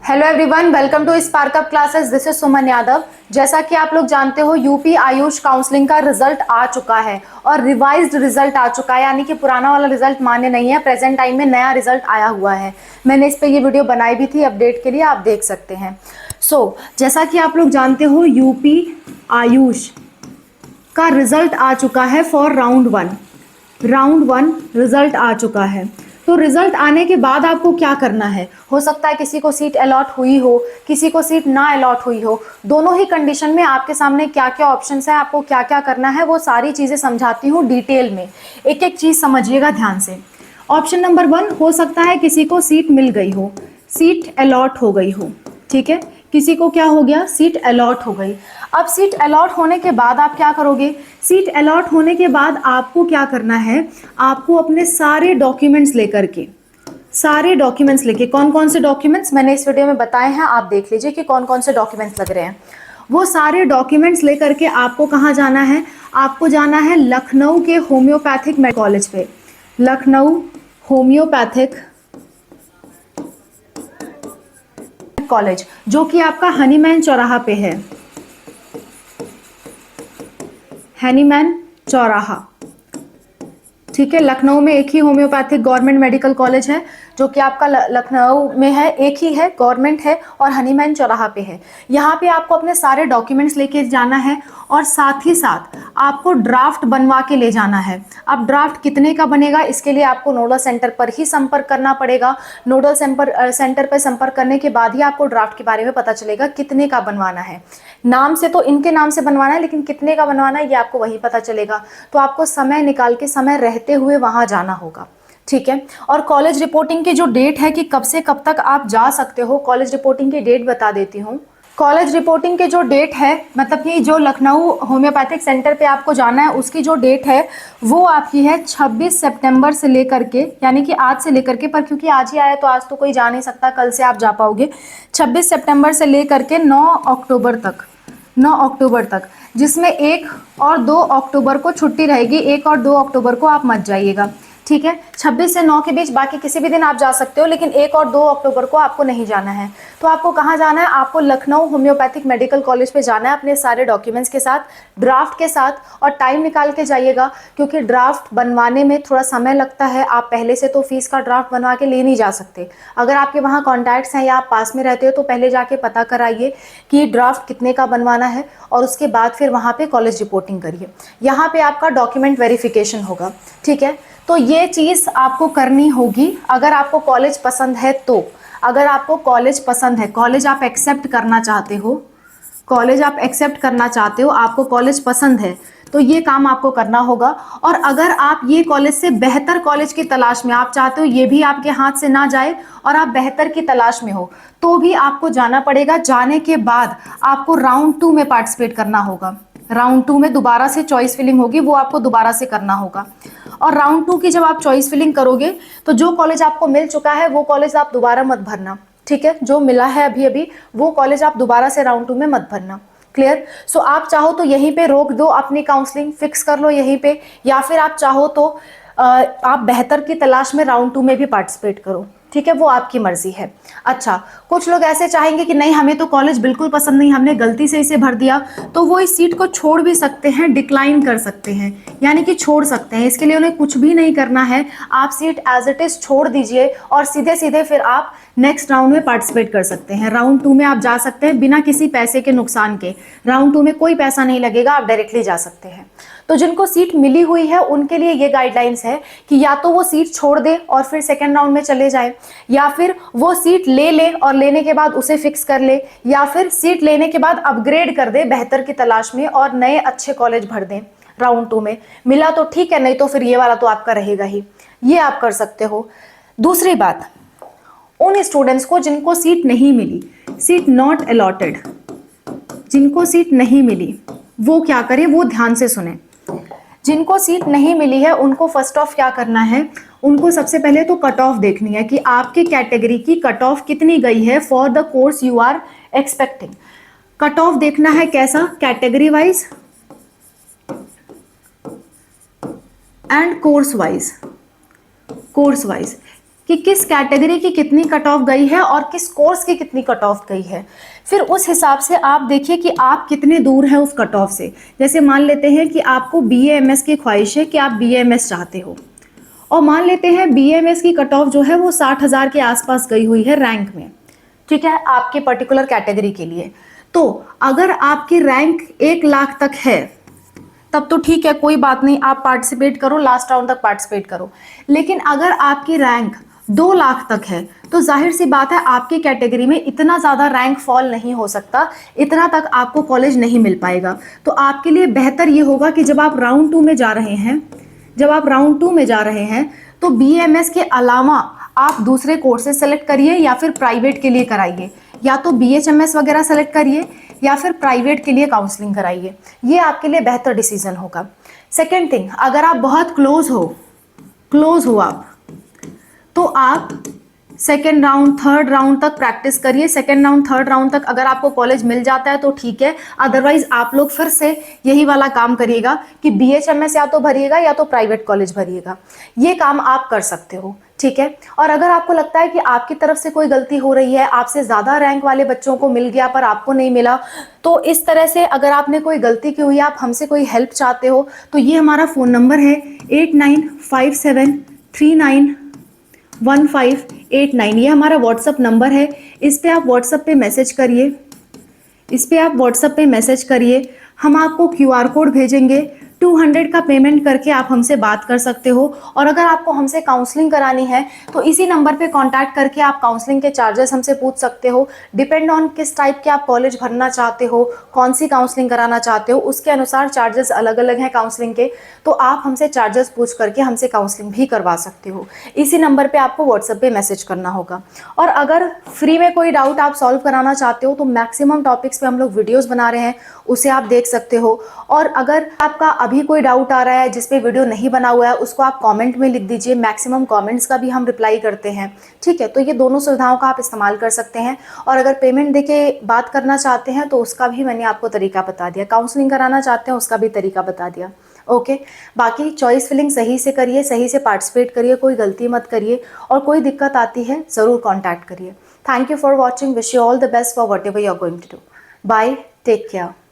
Hello everyone, welcome to Spark Up classes. This is Suman Yadav. जैसा कि आप लोग जानते हो, यूपी आयुष काउंसलिंग का रिजल्ट आ चुका है और रिवाइज्ड रिजल्ट आ चुका है, यानी कि पुराना वाला रिजल्ट मान्य नहीं है। प्रेजेंट टाइम में नया रिजल्ट आया हुआ है। मैंने इस पे ये वीडियो बनाई भी थी अपडेट के लिए, आप देख सकते हैं। जैसा कि आप लोग जानते हो, यूपी आयुष का रिजल्ट आ चुका है फॉर राउंड वन रिजल्ट आ चुका है। तो रिजल्ट आने के बाद आपको क्या करना है? हो सकता है किसी को सीट अलॉट हुई हो, किसी को सीट ना अलॉट हुई हो। दोनों ही कंडीशन में आपके सामने क्या क्या ऑप्शंस है, आपको क्या क्या करना है, वो सारी चीजें समझाती हूँ डिटेल में। एक एक चीज समझिएगा ध्यान से। ऑप्शन नंबर 1, हो सकता है किसी को सीट मिल गई हो, सीट अलॉट हो गई हो। ठीक है, किसी को क्या हो गया? सीट अलॉट हो गई। अब सीट अलॉट होने के बाद आप क्या करोगे? सीट अलॉट होने के बाद आपको क्या करना है? आपको अपने सारे डॉक्यूमेंट्स लेके, कौन कौन से डॉक्यूमेंट्स मैंने इस वीडियो में बताए हैं, आप देख लीजिए कि कौन कौन से डॉक्यूमेंट्स लग रहे हैं। वो सारे डॉक्यूमेंट्स लेकर के आपको कहाँ जाना है? आपको जाना है लखनऊ के होम्योपैथिक मेडिकल कॉलेज पे। लखनऊ होम्योपैथिक कॉलेज, जो कि आपका हनीमैन चौराहा पे है। हनीमैन चौराहा, ठीक है। लखनऊ में एक ही होम्योपैथिक गवर्नमेंट मेडिकल कॉलेज है, जो कि आपका लखनऊ में है, एक ही है, गवर्नमेंट है और हनीमैन चौराहा पे है। यहाँ पे आपको अपने सारे डॉक्यूमेंट्स लेके जाना है और साथ ही साथ आपको ड्राफ्ट बनवा के ले जाना है। अब ड्राफ्ट कितने का बनेगा, इसके लिए आपको नोडल सेंटर पर ही संपर्क करना पड़ेगा। नोडल सेंटर पर संपर्क करने के बाद ही आपको ड्राफ्ट के बारे में पता चलेगा कितने का बनवाना है। नाम से तो इनके नाम से बनवाना है, लेकिन कितने का बनवाना है ये आपको वही पता चलेगा। तो आपको समय निकाल के, समय रहते हुए वहां जाना होगा। ठीक है। और कॉलेज रिपोर्टिंग की जो डेट है कि कब से कब तक आप जा सकते हो, कॉलेज रिपोर्टिंग की डेट बता देती हूँ। कॉलेज रिपोर्टिंग की जो डेट है, मतलब कि जो लखनऊ होम्योपैथिक सेंटर पे आपको जाना है, उसकी जो डेट है वो आपकी है 26 सितंबर से लेकर के, यानी कि आज से लेकर के, पर क्योंकि आज ही आया तो आज तो कोई जा नहीं सकता, कल से आप जा पाओगे। 26 सितंबर से लेकर के 9 अक्टूबर तक, जिसमें 1 और 2 अक्टूबर को छुट्टी रहेगी। 1 और 2 अक्टूबर को आप मत जाइएगा। ठीक है, 26 से 9 के बीच बाकी किसी भी दिन आप जा सकते हो, लेकिन 1 और 2 अक्टूबर को आपको नहीं जाना है। तो आपको कहाँ जाना है? आपको लखनऊ होम्योपैथिक मेडिकल कॉलेज पे जाना है अपने सारे डॉक्यूमेंट्स के साथ, ड्राफ्ट के साथ, और टाइम निकाल के जाइएगा, क्योंकि ड्राफ्ट बनवाने में थोड़ा समय लगता है। आप पहले से तो फीस का ड्राफ्ट बनवा के ले नहीं जा सकते। अगर आपके वहाँ कॉन्टैक्ट्स हैं या आप पास में रहते हो तो पहले जाके पता कराइए कि ड्राफ्ट कितने का बनवाना है, और उसके बाद फिर वहाँ पे कॉलेज रिपोर्टिंग करिए। यहाँ पे आपका डॉक्यूमेंट वेरिफिकेशन होगा। ठीक है, तो ये चीज़ आपको करनी होगी अगर आपको कॉलेज पसंद है तो। अगर आपको कॉलेज पसंद है, कॉलेज आप एक्सेप्ट करना चाहते हो, आपको कॉलेज पसंद है, तो ये काम आपको करना होगा। और अगर आप ये कॉलेज से बेहतर कॉलेज की तलाश में, आप चाहते हो ये भी आपके हाथ से ना जाए और आप बेहतर की तलाश में हो, तो भी आपको जाना पड़ेगा। जाने के बाद आपको राउंड 2 में पार्टिसिपेट करना होगा। राउंड 2 में दोबारा से चॉइस फिलिंग होगी, वो आपको दोबारा से करना होगा। और राउंड 2 की जब आप चॉइस फिलिंग करोगे, तो जो कॉलेज आपको मिल चुका है वो कॉलेज आप दोबारा मत भरना। ठीक है, जो मिला है अभी अभी वो कॉलेज आप दोबारा से राउंड 2 में मत भरना। क्लियर? सो आप चाहो तो यहीं पे रोक दो, अपनी काउंसलिंग फिक्स कर लो यहीं पे, या फिर आप चाहो तो आप बेहतर की तलाश में राउंड 2 में भी पार्टिसिपेट करो। ठीक है, वो आपकी मर्जी है। अच्छा, कुछ लोग ऐसे चाहेंगे कि नहीं, हमें तो कॉलेज बिल्कुल पसंद नहीं, हमने गलती से इसे भर दिया, तो वो इस सीट को छोड़ भी सकते हैं, डिक्लाइन कर सकते हैं, यानी कि छोड़ सकते हैं। इसके लिए उन्हें कुछ भी नहीं करना है। आप सीट एज इट इज छोड़ दीजिए और सीधे सीधे फिर आप नेक्स्ट राउंड में पार्टिसिपेट कर सकते हैं। राउंड 2 में आप जा सकते हैं बिना किसी पैसे के नुकसान के। राउंड 2 में कोई पैसा नहीं लगेगा, आप डायरेक्टली जा सकते हैं। तो जिनको सीट मिली हुई है उनके लिए ये गाइडलाइंस है कि या तो वो सीट छोड़ दे और फिर सेकेंड राउंड में चले जाए, या फिर वो सीट ले ले और लेने के बाद उसे फिक्स कर ले, या फिर सीट लेने के बाद अपग्रेड कर दे बेहतर की तलाश में और नए अच्छे कॉलेज भर दें। राउंड 2 में मिला तो ठीक है, नहीं तो फिर ये वाला तो आपका रहेगा ही। ये आप कर सकते हो। दूसरी बात, उन स्टूडेंट्स को जिनको सीट नहीं मिली, सीट नॉट अलॉटेड, जिनको सीट नहीं मिली, वो क्या करें? वो ध्यान से सुने। जिनको सीट नहीं मिली है उनको फर्स्ट ऑफ क्या करना है? उनको सबसे पहले तो कट ऑफ देखनी है कि आपके कैटेगरी की कट ऑफ कितनी गई है for the course you are expecting. Cut off देखना है कैसा? Category wise and course wise. कि किस कैटेगरी की कितनी कट ऑफ गई है और किस कोर्स की कितनी कट ऑफ गई है। फिर उस हिसाब से आप देखिए कि आप कितने दूर हैं उस कट ऑफ से। जैसे मान लेते हैं कि आपको BAMS की ख्वाहिश है कि आप BAMS चाहते हो, और मान लेते हैं BAMS की कट ऑफ जो है वो 60,000 के आसपास गई हुई है रैंक में, ठीक है, आपके पर्टिकुलर कैटेगरी के लिए। तो अगर आपकी रैंक 1 लाख तक है तब तो ठीक है, कोई बात नहीं, आप पार्टिसिपेट करो, लास्ट राउंड तक पार्टिसिपेट करो। लेकिन अगर आपकी रैंक 2 लाख तक है तो जाहिर सी बात है आपकी कैटेगरी में इतना ज़्यादा रैंक फॉल नहीं हो सकता, इतना तक आपको कॉलेज नहीं मिल पाएगा। तो आपके लिए बेहतर ये होगा कि जब आप राउंड 2 में जा रहे हैं, तो BAMS के अलावा आप दूसरे कोर्सेज सेलेक्ट करिए या फिर प्राइवेट के लिए कराइए, या तो BHMS वगैरह सेलेक्ट करिए या फिर प्राइवेट के लिए काउंसलिंग कराइए। ये आपके लिए बेहतर डिसीजन होगा। सेकेंड थिंग, अगर आप बहुत क्लोज हो आप, तो आप सेकेंड राउंड, थर्ड राउंड तक प्रैक्टिस करिए। सेकेंड राउंड, थर्ड राउंड तक अगर आपको कॉलेज मिल जाता है तो ठीक है, अदरवाइज आप लोग फिर से यही वाला काम करिएगा कि BHMS या तो भरिएगा या तो प्राइवेट कॉलेज भरिएगा। ये काम आप कर सकते हो, ठीक है। और अगर आपको लगता है कि आपकी तरफ से कोई गलती हो रही है, आपसे ज़्यादा रैंक वाले बच्चों को मिल गया पर आपको नहीं मिला, तो इस तरह से अगर आपने कोई गलती की हुई है, आप हमसे कोई हेल्प चाहते हो, तो ये हमारा फ़ोन नंबर है 8957391589। ये हमारा व्हाट्सअप नंबर है, इस पे आप व्हाट्सअप पे मैसेज करिए, हम आपको QR कोड भेजेंगे। 200 का पेमेंट करके आप हमसे बात कर सकते हो। और अगर आपको हमसे काउंसलिंग करानी है तो इसी नंबर पे कांटेक्ट करके आप काउंसलिंग के चार्जेस हमसे पूछ सकते हो। डिपेंड ऑन किस टाइप के आप कॉलेज भरना चाहते हो, कौन सी काउंसलिंग कराना चाहते हो, उसके अनुसार चार्जेस अलग अलग हैं काउंसलिंग के। तो आप हमसे चार्जेस पूछ करके हमसे काउंसलिंग भी करवा सकते हो। इसी नंबर पर आपको व्हाट्सएप पे मैसेज करना होगा। और अगर फ्री में कोई डाउट आप सॉल्व कराना चाहते हो तो मैक्सिमम टॉपिक्स पे हम लोग वीडियोस बना रहे हैं, उसे आप देख सकते हो। और अगर आपका अभी कोई डाउट आ रहा है जिस पे वीडियो नहीं बना हुआ है, उसको आप कमेंट में लिख दीजिए, मैक्सिमम कमेंट्स का भी हम रिप्लाई करते हैं, ठीक है। तो ये दोनों सुविधाओं का आप इस्तेमाल कर सकते हैं। और अगर पेमेंट देके बात करना चाहते हैं तो उसका भी मैंने आपको तरीका बता दिया, काउंसलिंग कराना चाहते हैं उसका भी तरीका बता दिया, ओके। बाकी चॉइस फिलिंग सही से करिए, सही से पार्टिसिपेट करिए, कोई गलती मत करिए, और कोई दिक्कत आती है ज़रूर कॉन्टैक्ट करिए। Thank you for watching, wish you all the best for whatever you are going to do. Bye, take care.